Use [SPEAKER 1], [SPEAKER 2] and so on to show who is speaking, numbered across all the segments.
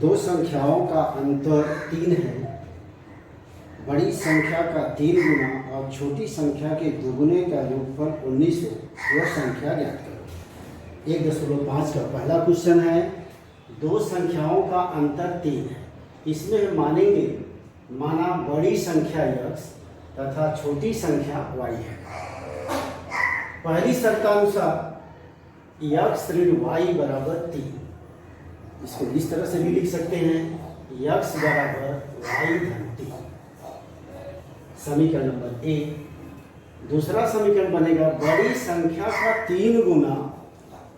[SPEAKER 1] दो संख्याओं का अंतर 3 है, बड़ी संख्या का 3 गुना और छोटी संख्या के दुगुने का योगफल 19 हो, वह संख्या ज्ञात करो। 1.5 का पहला क्वेश्चन है, दो संख्याओं का अंतर 3 है। इसमें हम मानेंगे माना बड़ी संख्या x तथा छोटी संख्या y है। पहली शर्तानुसार x ऋण y बराबर 3। इसको इस तरह से भी लिख सकते हैं, x बराबर y धन 3। समीकरण नंबर 1। दूसरा समीकरण बनेगा बड़ी संख्या का 3 गुना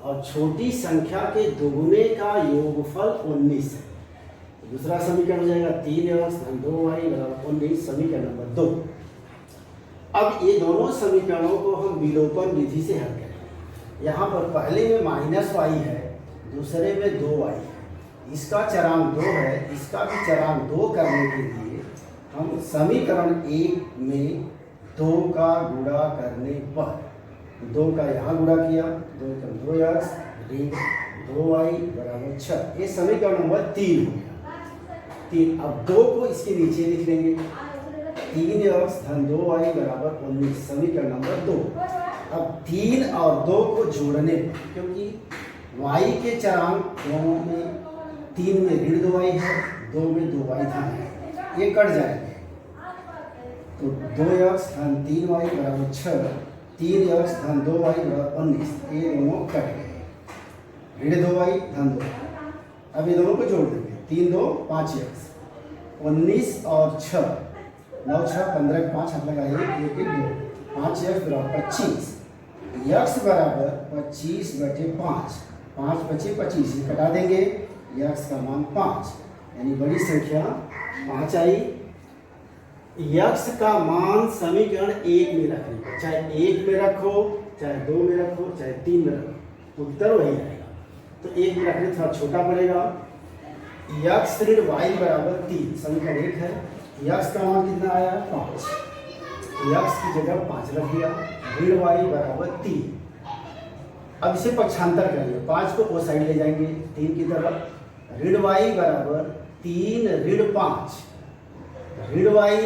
[SPEAKER 1] और छोटी संख्या के दुगुने का योगफल 19 है। दूसरा समीकरण हो जाएगा 3x धन 2y बराबर 19। समीकरण नंबर 2। अब ये दोनों समीकरणों को हम विलोपन विधि से हल करेंगे। यहाँ पर पहले में -y है, दूसरे में 2y है। इसका चरांक 2 है, इसका भी चरांक 2 करने के लिए हम समीकरण 1 में 2 का गुणा करने पर 2 का यहाँ गुणा किया, 2 का 2x ऋण 2y बराबर 6। ये समीकरण नंबर 3 हो गया। 3। अब 2 को इसके नीचे लिख लेंगे, 3x धन 2y बराबर 19। समीकरण नंबर 2। अब 3 और 2 को जोड़ने पर, क्योंकि y के चरांक दोनों में 3 में ऋण 2y है, 2 में 2y धन है, ये कट जाएंगे। तो 2x धन 3y बराबर 6, 3x धन 2y बराबर 19, ये दोनों कट गए। ऋण 2y धन 2। अब ये दोनों को जोड़ देंगे, 3 2 5x, 19 और 6, 9 6 15 5 हाथ लगाइए, 1 1 2, 5x बराबर 25। x बराबर 25 बटे 5, 5 25 25, ये कटा देंगे, x का मान 5, यानी बड़ी संख्या 5 आई। x का मान समीकरण 1 में रखने का, चाहे 1 में रखो, चाहे 2 में रखो, चाहे 3 में रखो, उत्तर वही आएगा। तो 1 में रखने थोड़ा छोटा पड़ेगा। x ऋण y बराबर 3, समीकरण 1 है। x का मान कितना आया? 5। x की जगह 5 रख दिया, ऋण y बराबर 3। अब इसे पक्षांतर करेंगे, 5 को वो साइड ले जाएंगे 3 की तरफ। ऋण y बराबर 3 ऋण 5, ऋण y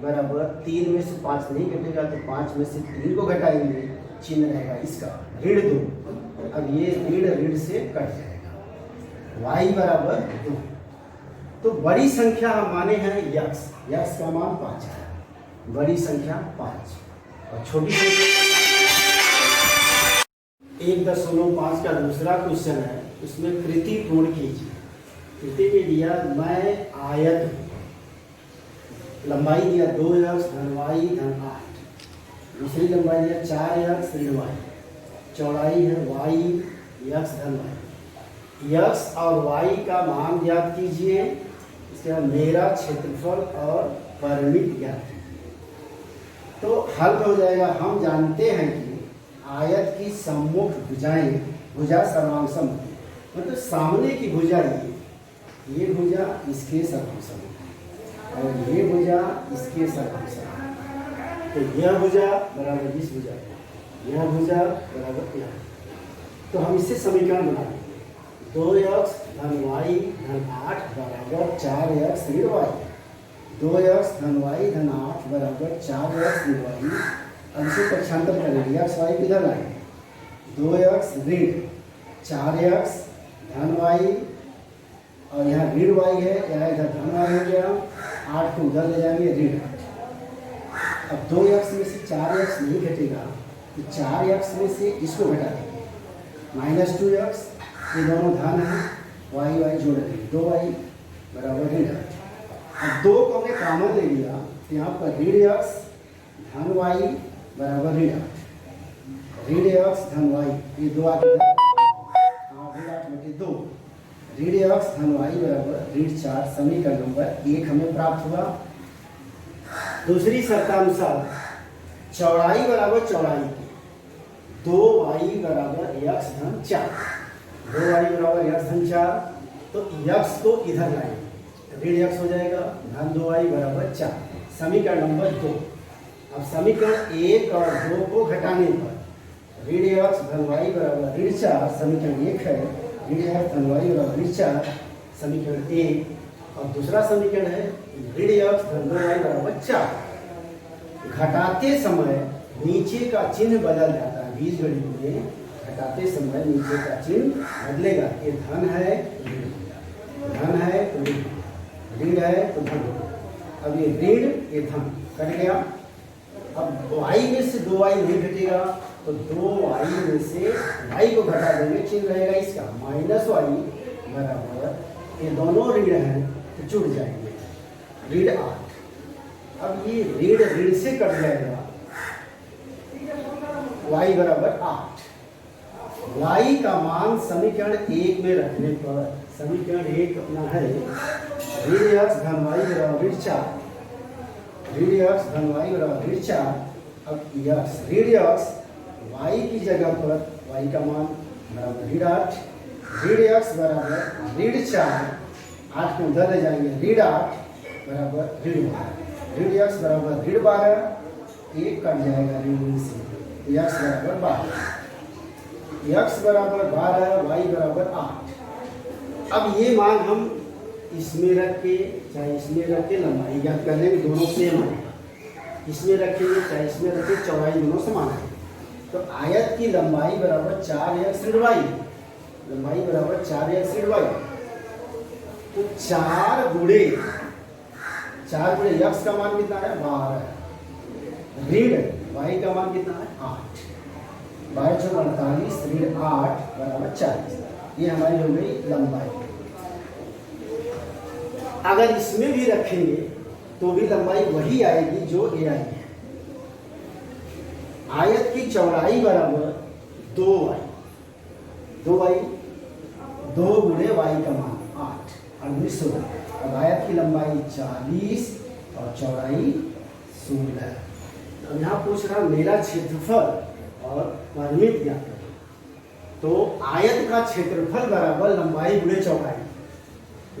[SPEAKER 1] बराबर 3 में से 5 नहीं घटेगा तो 5 में से 3 को घटाएंगे, चिन्ह रहेगा इसका ऋण 2। अब ये ऋण ऋण से कट जाएगा, y बराबर 2। तो बड़ी संख्या हम माने हैं x का मान 5 है, बड़ी संख्या 5 और छोटी संख्या 1.5 का दूसरा क्वेश्चन है। उसमें कृति पूर्ण कीजिए। कृति में दिया मैं आयत, लंबाई दिया 2x धन y धन 8, दूसरी लंबाई दिया 4x ऋण y, चौड़ाई है y x धन y। x और y का मान ज्ञात कीजिए, इसके बाद मेरा क्षेत्रफल और परिमित ज्ञात कीजिए। तो हल हो जाएगा। हम जानते हैं कि आयत की सम्मुख भुजाएं भुजा सर्वांगसम, मतलब सामने की भुजा ये भुजा इसके सर्वांगसम और ये भुजा इसके सर्वांगसम। तो यह भुजा बराबर इस भुजा, यह भुजा बराबर यह। तो हम इससे समीकरण बना लेंगे, 2x धन y धन 8 बराबर 4x ऋण y, 2x धन y धन 8 बराबर 4x ऋण y। अब इसे पक्षांतर करेंगे, x y किधर लाएंगे, 2x ऋण 4x धन y और यहाँ ऋण y है, यहाँ इधर धन y हो गया, 8 को उधर ले जाएंगे ऋण 8। अब 2x में से 4x नहीं घटेगा तो 4x में से इसको घटा देंगे, -2x, ये दोनों धन है, y जोड़ देंगे, 2y बराबर ऋण 8। अब 2 को हमने कॉमन ले लिया तो यहाँ पर ऋण x धन y बराबर ऋण 8, ऋण x धन y, ये 2 8 ऋण 8 बटे 2, ऋण x धन y बराबर ऋण 4। समीकरण नंबर 1 हमें प्राप्त हुआ। दूसरी शर्तानुसार चौड़ाई बराबर चौड़ाई की, 2y बराबर x धन 4, 2y बराबर x धन 4, तो x को इधर लाएंगे, ऋण x हो जाएगा धन 2y बराबर 4। समीकरण नंबर 2। अब समीकरण 1 और 2 को घटाने पर ऋण x धन y बराबर ऋण 4, समीकरण 1 है, ऋण x धन y बराबर ऋण 4, समीकरण 1। और दूसरा समीकरण है ऋण x धन 2y बराबर 4। घटाते समय नीचे का चिन्ह बदल जाता है, बीजगणित में घटाते समय नीचे का चिन्ह बदलेगा। ये धन है धन है तो ऋण है तो धन। अब ये ऋण ये धन कट गया। अब y में से 2y नहीं घटेगा तो 2y में से y को घटा देंगे, चिन्ह रहेगा इसका -y बराबर, ये दोनों ऋण हैं तो जुड़ जाएंगे, ऋण 8। अब ये ऋण से कट जाएगा, y बराबर 8। y का मान समीकरण 1 में रखने पर, समीकरण 1 अपना है ऋण x धन y बराबर ऋण 4, ऋण x धन y बराबर ऋण 4। अब x ऋण x y की जगह पर y का मान बराबर ऋण 8, ऋण x बराबर ऋण 4, 8 को उधर ले जाएंगे, ऋण 8 बराबर ऋण 12, ऋण x बराबर ऋण 12, 1 कट जाएगा ऋण से, x बराबर 12, x बराबर 12, y बराबर 8। अब ये मान हम इसमें रख के चाहे इसमें रख के लंबाई ज्ञात कर लेंगे, दोनों सेम आएगा। इसमें रखेंगे चाहे इसमें रखें, चौड़ाई दोनों समान है। तो आयत की लंबाई बराबर 4x ऋण y, लंबाई बराबर 4x ऋण y। तो 4 गुणे x का मान कितना है 12, ऋण y का मान कितना है 8, 12 × 48 ऋण 8 बराबर 40। ये हमारी हो गई लंबाई। अगर इसमें भी रखेंगे तो भी लंबाई वही आएगी जो ए आई है। आयत की चौड़ाई बराबर 2y, 2 गुणे y का मान 8, 16। अब आयत की लंबाई 40 और चौड़ाई 16। अब यहाँ पूछ रहा मेरा क्षेत्रफल और परिमित ज्ञात करो। तो आयत का क्षेत्रफल बराबर लंबाई गुणे चौड़ाई,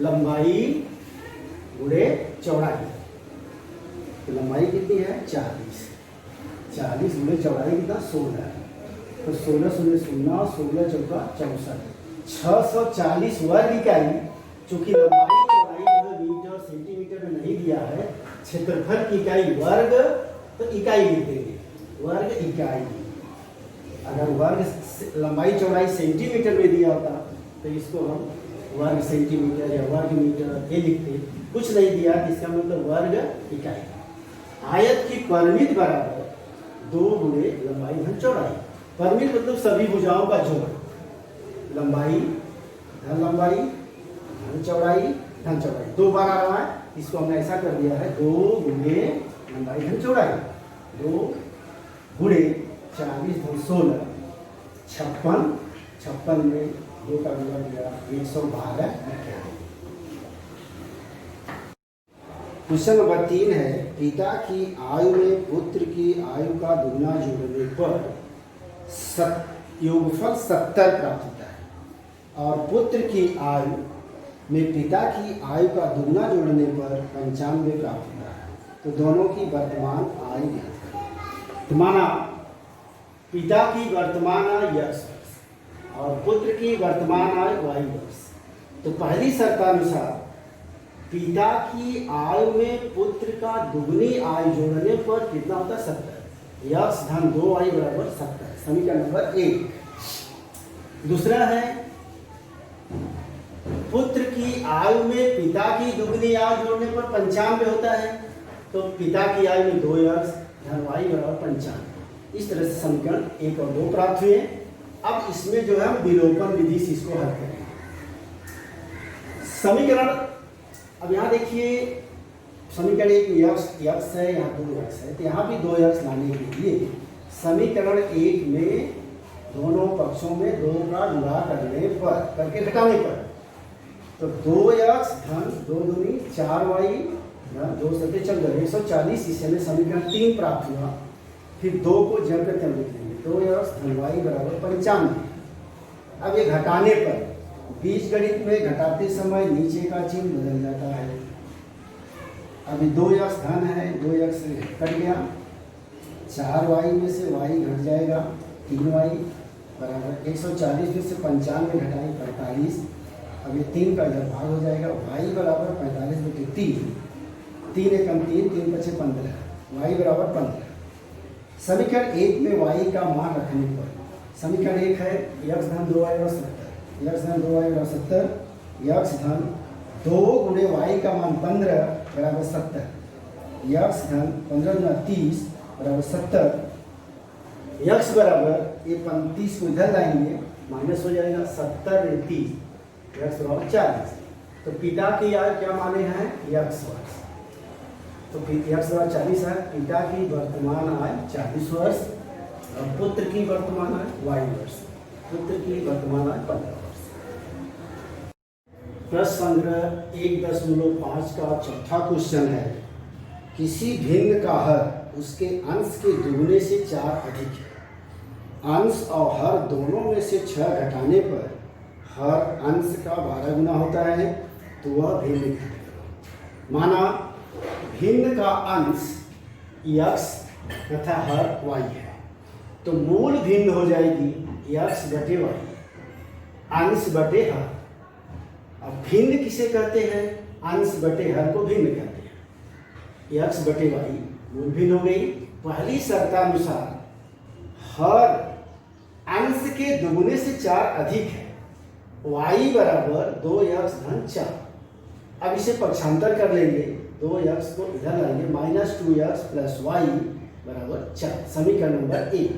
[SPEAKER 1] लंबाई गुणे चौड़ाई। तो लंबाई कितनी है 40, 40 गुणे चौड़ाई कितना 16। तो 16 शून्य 16, 16 चौका 64, 640 वर्ग इकाई। चूंकि लंबाई चौड़ाई जो मीटर सेंटीमीटर में नहीं दिया है, क्षेत्रफल की इकाई वर्ग, तो इकाई लिख देंगे, वर्ग इकाई। अगर वर्ग लंबाई चौड़ाई सेंटीमीटर में दिया होता तो इसको हम वर्ग सेंटीमीटर या वर्ग मीटर ये लिखते, कुछ नहीं दिया इसका मतलब वर्ग इकाई। आयत की परिमित बराबर 2 गुणे लंबाई धन चौड़ाई। परिमित मतलब सभी भुजाओं का जोड़, लंबाई धन लंबाई धन चौड़ाई धन चौड़ाई, 2 बार आ रहा है, इसको हमने ऐसा कर दिया है 2 गुणे लंबाई धन चौड़ाई, 2 गुणे 40 धन 16, 56 में 2 का गुणा दिया 112। क्वेश्चन नंबर 3 है पिता की आयु में पुत्र की आयु का दुगना जोड़ने पर योगफल 70 प्राप्त होता है, और पुत्र की आयु में पिता की आयु का दुगना जोड़ने पर 95 प्राप्त होता है। तो दोनों की वर्तमान आयु ज्ञात करें। तो माना पिता की वर्तमान आयु x और पुत्र की वर्तमान आयु y वर्ष। तो पहली शर्तानुसार पिता की आयु में पुत्र का दुगनी आयु जोड़ने पर कितना होता है 70, x धन 2y बराबर 70, समीकरण नंबर 1। दूसरा है पुत्र की आयु में पिता की दुगनी आयु जोड़ने पर 95 होता है। तो पिता की आयु में 2x धन y बराबर 95। इस तरह से समीकरण 1 और 2 प्राप्त हुए। अब इसमें जो है हम विलोपन विधि से इसको हल करेंगे। समीकरण अब यहाँ देखिए समीकरण 1 x है, यहाँ 2x है, तो यहाँ भी 2x लाने के लिए समीकरण 1 में दोनों पक्षों में 2 का गुणा करने पर करके घटाने पर तो 2x धन 2 दूनी 4y धन 2 सत्ते 140, इसे में समीकरण 3 प्राप्त हुआ। फिर 2 को जड़ करके हम लिख लेंगे 2x धन y बराबर 95। अब ये घटाने पर बीज गणित में घटाते समय नीचे का चिन्ह बदल जाता है। अभी 2x धन है, 2x कट गया, 4y में से y घट जाएगा, 3y बराबर 140 में से 95 घटाई 45, अब ये 3 का इधर भाग हो जाएगा, y बराबर 45/3, 3 एकम 3, 3 बचे 15, y बराबर 15। समीकरण 1 में y का मान रखने पर समीकरण 1 है x धन 2y और 70, x धन 2y और 70, x धन 2 गुणे y का मान 15 बराबर 70, x धन 15 गुना 30 बराबर 70, x बराबर ये 35 को इधर लाएंगे माइनस हो जाएगा 70 × 30, x बराबर 40। तो पिता की क्या माने हैं x वर्ष, तो x बराबर 40 है, पिता की वर्तमान आय 40 वर्ष और पुत्र की वर्तमान आय y वर्ष, पुत्र की वर्तमान आय 15 वर्ष। प्रश्न संग्रह 1.5 का चौथा क्वेश्चन है, किसी भिन्न का हर उसके अंश के दुगने से 4 अधिक है, अंश और हर दोनों में से 6 घटाने पर हर अंश का 12 गुना होता है, तो वह भिन्न कहलाएगा। माना भिन्न का अंश x तथा हर y है, तो मूल भिन्न हो जाएगी x बटे y, अंश बटे हर। अब भिन्न किसे कहते हैं, अंश बटे हर को भिन्न कहते हैं। x बटे y मूल भिन्न हो गई। पहली शर्तानुसार हर अंश के दुगुने से 4 अधिक है, y बराबर 2x धन 4। अब इसे पक्षांतर कर लेंगे, 2x को इधर लाएंगे, -2x प्लस y बराबर 4, समीकरण नंबर 1।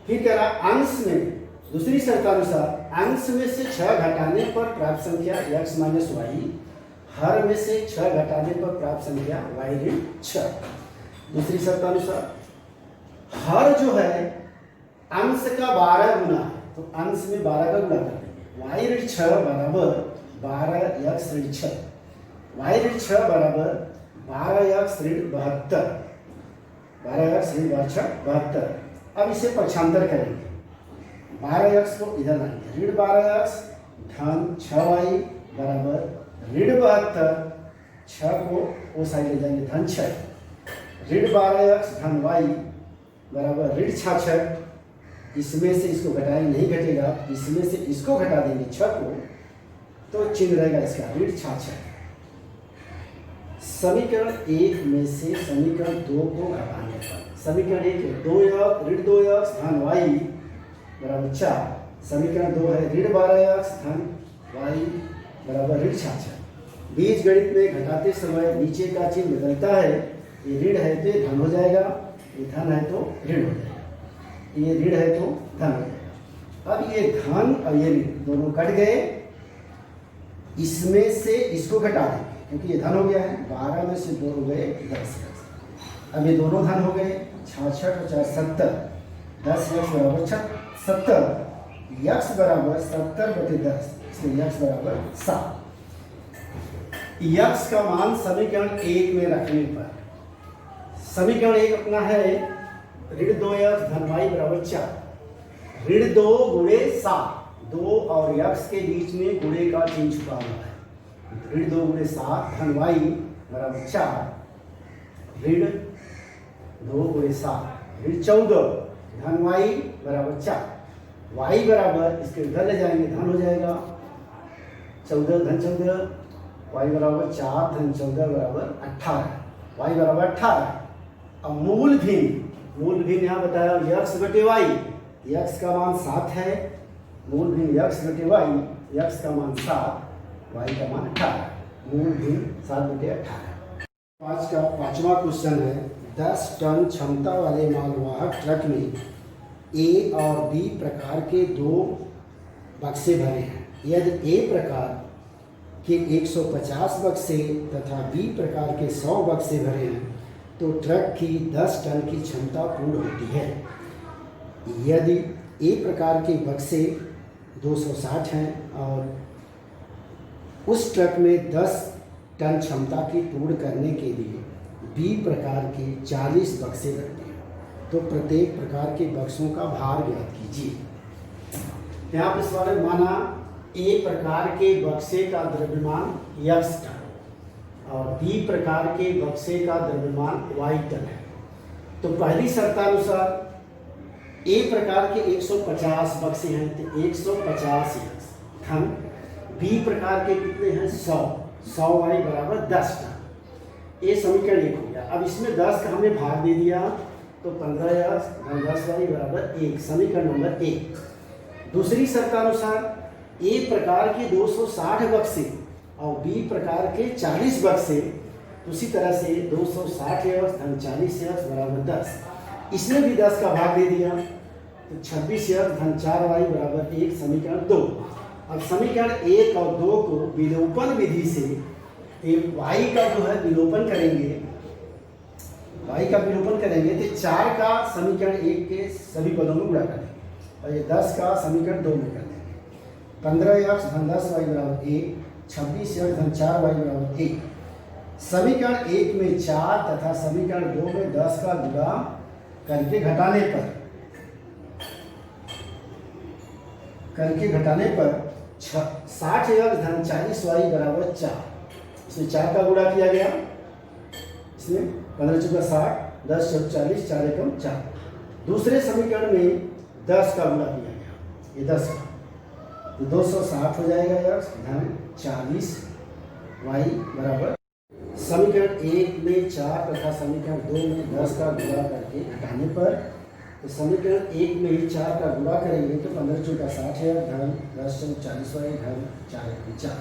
[SPEAKER 1] फिर कह रहा अंश में दूसरी शर्तानुसार अंश में से 6 घटाने पर प्राप्त संख्या x माइनस y, हर में से 6 घटाने पर प्राप्त संख्या y ऋण 6। दूसरी शर्तानुसार हर जो है अंश का 12 गुना है, तो अंश में 12 का गुना कर देंगे, y ऋण 6 बराबर 12x ऋण 6, y ऋण 6 बराबर 12x ऋण 72, 12x ऋण 72। अब इसे पक्षांतर करेंगे, 12x को इधर लाएंगे, ऋण 12x धन 6y बराबर ऋण 72, 6 को वो साइड ले जाएंगे, धन 6, ऋण 12x धन y बराबर ऋण 66, इसमें से इसको घटाएंगे, नहीं घटेगा, इसमें से इसको घटा देंगे 6 को, तो चिन्ह रहेगा इसका ऋण 66। समीकरण 1 में से समीकरण 2 को घटाने पर समीकरण 1 है 2x ऋण 2x धन y बराबर 4, समीकरण 2 है ऋण 12x धन y बराबर ऋण 66। बीज गणित में घटाते समय नीचे का चिन्ह बदलता है, ये ऋण है तो धन हो जाएगा, ये धन है तो ऋण हो जाएगा, ये ऋण है तो धन हो जाएगा। अब ये धन और ये ऋण दोनों कट गए, इसमें से इसको घटा देंगे क्योंकि ये धन हो गया है, 12 में से 2 हो गए 10। अब ये दोनों धन हो गए, 66 और 4 70, 10 x बराबर 70, x बराबर 70/10, इसलिए x बराबर 7। x का मान समीकरण 1 में रखने पर समीकरण 1 अपना है ऋण 2x धन y बराबर 4, ऋण 2 गुणे 7, 2 और x के बीच में गुणे का चिन्ह छुपा हुआ है, ऋण 2 गुणे 7 धन y बराबर 4, ऋण 2 गुणे 7 ऋण 14 धन y बराबर 4, y बराबर इसके इधर ले जाएंगे, धन हो जाएगा 14 धन 14, y बराबर 4 धन 14 बराबर 18, y बराबर 18। अब मूल भिन्न यहाँ बताया x बटे y, x का मान 7 है, मूल भिन्न x बटे y, x का मान 7, y का मान 18, मूल भिन्न 7/18। पांचवा क्वेश्चन है, 10 टन क्षमता वाले मालवाहक ट्रक में ए और बी प्रकार के 2 बक्से भरे हैं। यदि ए प्रकार के 150 बक्से तथा बी प्रकार के 100 बक्से भरे हैं तो ट्रक की 10 टन की क्षमता पूर्ण होती है। यदि ए प्रकार के बक्से 260 हैं और उस ट्रक में 10 टन क्षमता की पूर्ण करने के लिए बी प्रकार के 40 बक्से लगते हैं, तो प्रत्येक प्रकार के बक्सों का भार ज्ञात कीजिए। यहाँ पर सवाल माना ए प्रकार के बक्से का द्रव्यमान x टन और बी प्रकार के बक्से का द्रव्यमान y टन है, तो पहली शर्तानुसार ए प्रकार के 150 बक्से हैं तो 150 धन बी प्रकार के कितने हैं 100 वाई बराबर 10 टन। ये समीकरण 1 हो गया। अब इसमें 10 का हमने भाग दे दिया तो 15x धन 10 वाई बराबर 1, समीकरण नंबर 1। दूसरी शर्तानुसार ए प्रकार के 260 बक्से और बी प्रकार के 40 बक्से, उसी तरह से 260x धन 40x बराबर 10, इसमें भी 10 का भाग दे दिया तो 26x धन 4y बराबर 1, समीकरण 2। अब समीकरण 1 और 2 को विलोपन विधि से y का जो है विलोपन करेंगे, y का विलोपन करेंगे तो 4 का समीकरण 1 के सभी पदों में गुणा कर देंगे और ये 10 का समीकरण 2 में कर देंगे। 15x धन 10y बराबर 1, 26x धन 4y बराबर 1। समीकरण 1 में 4 तथा समीकरण 2 में 10 का गुणा करके घटाने पर 60x धन 40y बराबर 4, इसमें 4 का गुणा किया गया, इसमें 15 चौका 60, 10 चौक 40, 4 एकम 4। दूसरे समीकरण में 10 का गुणा किया गया, ये 10 का तो 260 हो जाएगा x धन 40y बराबर। समीकरण 1 में 4 तथा समीकरण 2 में 10 का गुणा करके घटाने पर, तो समीकरण 1 में ही 4 का गुणा करेंगे तो 15 चौका 60 है धन 10 चौक 40y धन 4 एकम 4।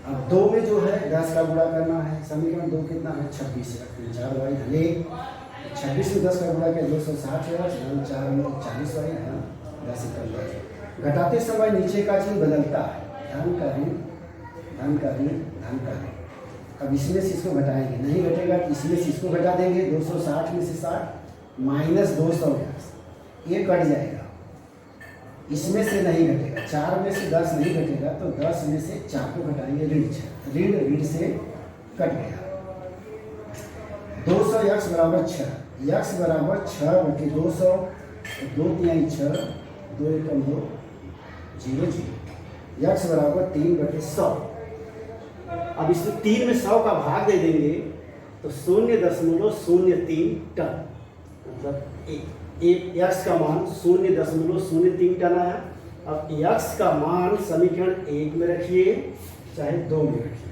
[SPEAKER 1] अब 2 में जो है 10 का गुणा करना है, समीकरण 2 कितना है 26 है 4y धन 1, 26 में 10 का गुणा किया 260 है धन 4 में 40y धन 10 एकम 10। घटाते समय नीचे का चिन्ह बदलता है, धन का ऋण धन का ऋण धन का ऋण। अब इसमें से इसको घटाएंगे, नहीं घटेगा तो इसमें से इसको घटा देंगे, 260 में से 60 माइनस 200, ये कट जाएगा, इसमें से नहीं घटेगा, 4 में से 10 नहीं घटेगा तो 10 में से 4 को घटाएंगे, ऋण से कट गया। 200x बराबर 6, x बराबर 6 बटे 200, 2 तिहाई 6, 2 एकम 2, 0 0, x बराबर 3 बटे 100। अब इसमें 3 में 100 का भाग दे देंगे तो 0.03 टन, मतलब x का मान 0.03 टन आया। अब x का मान समीकरण 1 में रखिए चाहे 2 में रखिए,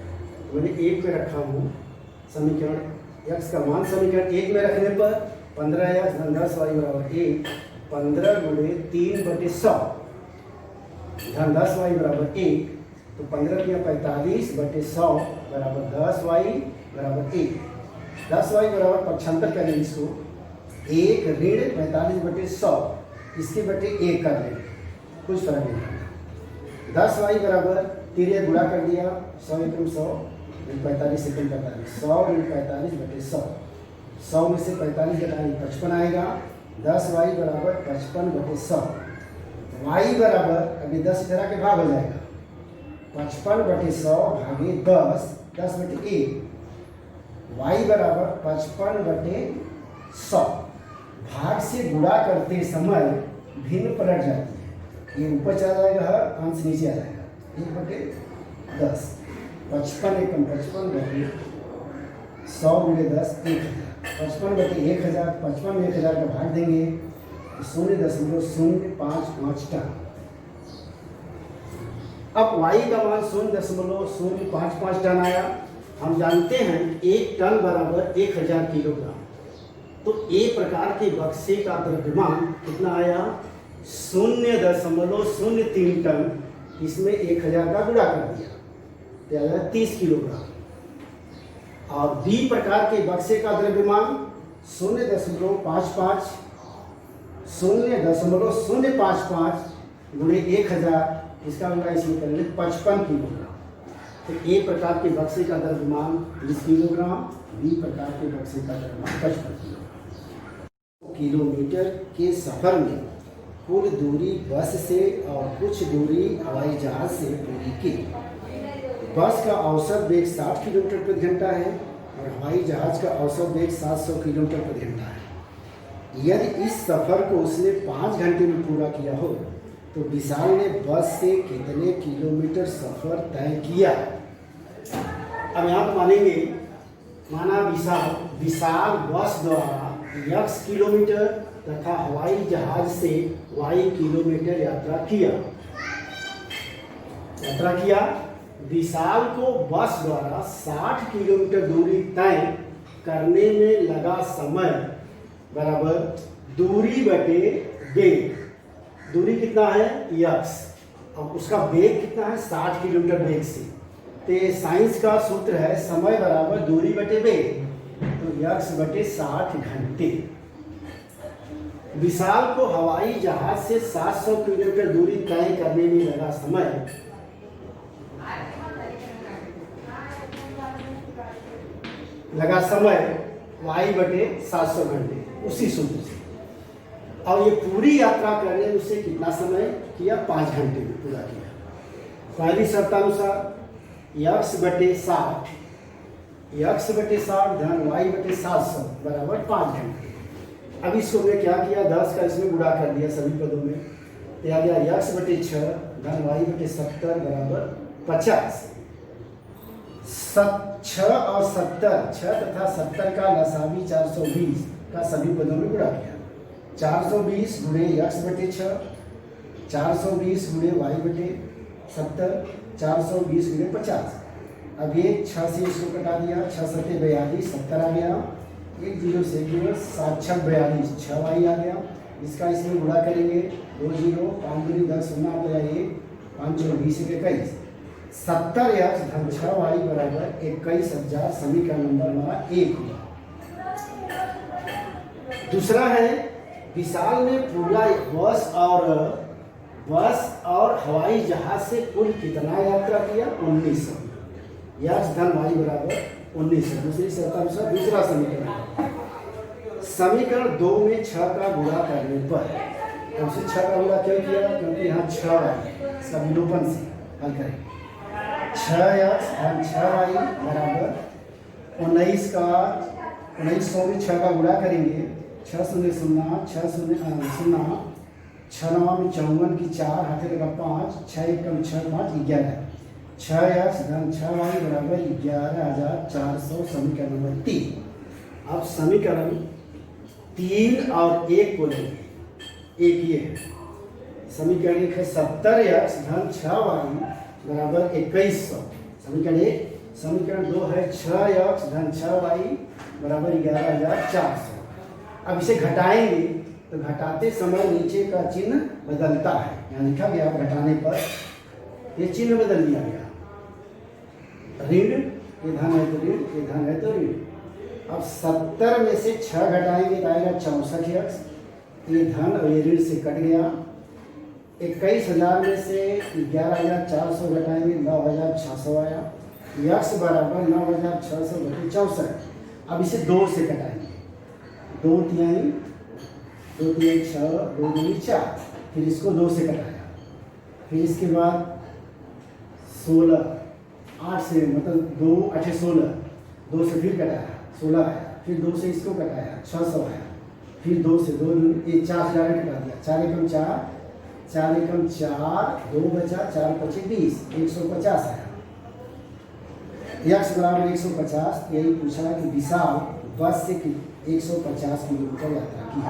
[SPEAKER 1] मैंने 1 में रखा हूँ समीकरण x का मान। समीकरण 1 में रखने पर 15x धन 10y बराबर 1, 15 गुणे 3 बटे 100 धन 10y बराबर 1, तो 15 या 45 बटे 100 बराबर 10y बराबर 1। 10y बराबर पक्षांतर करेंगे इसको, 1 ऋण 45 बटे 100, इसके बटे 1 कर लेंगे, कुछ फर्क नहीं पड़ता। 10y बराबर 3 गुणा कर दिया, 100 एकम 100 45 एकम 45, 100 ऋण 45 बटे 100, 100 में से 45 घटाएंगे 55 आएगा, 10y बराबर 55 बटे 100। y बराबर अभी 10 इधर के भाग हो जाएगा, 55 बटे 100 भागे 10, 10 बटे 1, y बराबर 55 बटे 100। भाग से गुणा करते समय भिन्न पलट जाती है, ये ऊपर चला जाएगा, हर अंश नीचे आ जाएगा, 1 बटे 10, 55 एकम 55 बटे 100 गुणे 10, 1000, 55 बटे 1000, 55 में 1000 का भाग देंगे तो 0.055 टन। अब y का मान 0.055 टन आया। हम जानते हैं 1 टन बराबर 1000 किलोग्राम, तो ए प्रकार के बक्से का द्रव्यमान कितना आया 0.03 टन, इसमें 1000 का गुणा कर दिया तो आया 30 किलोग्राम। और बी प्रकार के बक्से का द्रव्यमान 0.055 गुणे 1000, इसका गुणा इसमें करेंगे 55 किलोग्राम। तो ए प्रकार के बक्से का द्रव्यमान 30 किलोग्राम, बी प्रकार के बक्से का द्रव्यमान 55 किलोग्राम। किलोमीटर के सफर में कुल दूरी बस से और कुछ दूरी हवाई जहाज से पूरी की। बस का औसत वेग 60 किलोमीटर प्रति घंटा है और हवाई जहाज का औसत वेग 700 किलोमीटर प्रति घंटा है। यदि इस सफर को उसने 5 घंटे में पूरा किया हो तो विशाल ने बस से कितने किलोमीटर सफर तय किया। अब यहाँ पर मानेंगे, माना विशाल बस द्वारा x किलोमीटर तथा हवाई जहाज से y किलोमीटर यात्रा किया। यात्रा किया। विशाल को बस द्वारा 60 किलोमीटर दूरी तय करने में लगा समय बराबर दूरी बटे वेग। दूरी कितना है यक्स, अब उसका वेग कितना है 60 किलोमीटर वेग से। तो ये साइंस का सूत्र है समय बराबर दूरी बटे वेग, तो यक्स बटे 60 घंटे। विशाल को हवाई जहाज से 700 किलोमीटर दूरी तय करने में लगा समय y बटे 700 घंटे, उसी सूत्र से। और ये पूरी यात्रा करने में उससे कितना समय किया, 5 घंटे में पूरा किया। पहली शर्तानुसार यक्स बटे 60 धन y बटे 700 बराबर 5 घंटे। अब इसको हमने क्या किया, 10 का इसमें गुणा कर दिया सभी पदों में, तो आ गया यक्स बटे 6 धन y बटे 70 बराबर 50। 6 और 70, 6 तथा 70 का लसावी 420 का सभी पदों में गुणा किया। 420 गुणे यक्स बटे 6, 420 गुणे y बटे 70, 420 गुणे 50। अब ये 6 से इसको कटा दिया, 6 सत्ते 42, 70 आ गया। 1 0 से 7 6 42, 6y आ गया। इसका इसमें गुणा करेंगे, 2 0 5 दूनी 10 0 आ गया, 1 5 4 20 21। 70 यक्स धन 6y बराबर 21,000। समीकरण नंबर हमारा 1 हुआ। दूसरा है विशाल ने पूरा बस और हवाई जहाज से कुल कितना यात्रा किया, 1900। यक्स धन y बराबर 1900। दूसरी शर्तानुसार दूसरा समीकरण 2 में 6 का गुणा करने पर, हमसे 6 का गुणा क्यों किया, क्योंकि यहाँ 6 है, इसका विलोपन से हल करेंगे। 6x धन 6y बराबर 1900 में 6 का गुणा करेंगे, 6 0 0 6 0 0 6 9 में 54 की 4 हाथे लगा 5, 6 1 कम 6 5 11। 6x धन 6y बराबर 11,400। समीकरण नंबर 3। अब समीकरण 3 और 1 को लेंगे। एक ये है समीकरण 1 है 70x धन 6y बराबर 2100। समीकरण 1। समीकरण 2 है 6x धन 6y बराबर 11,400। अब इसे घटाएंगे तो घटाते समय नीचे का चिन्ह बदलता है, यहाँ लिखा गया घटाने पर ये चिन्ह बदल दिया गया, ऋण, ये धन है तो ऋण, ये धन है तो ऋण। अब 70 में से 6 घटाएंगे तो आएगा 64x, ये धन और ये ऋण से कट गया। 21,000 में से 11,400 घटाएंगे 9,600 आया। यक्स बराबर 9,600 बटे 64। अब इसे 2 से कटाएंगे, 2 3 6 2 दूनी 4, फिर इसको 2 से कटाया। फिर इसके बाद 16 8 से मतलब 2 8 16, 2 से फिर कटाया 16 आया, फिर 2 से इसको कटाया 600 आया, फिर 2 से 2 ये 4 से डायरेक्ट कटा दिया, 4 एकम 4 4 एकम 4 2 बचा 4 25 20 150 आया। यक्स बराबर 150। यही पूछा कि विशाल बस से 150 किलोमीटर यात्रा की।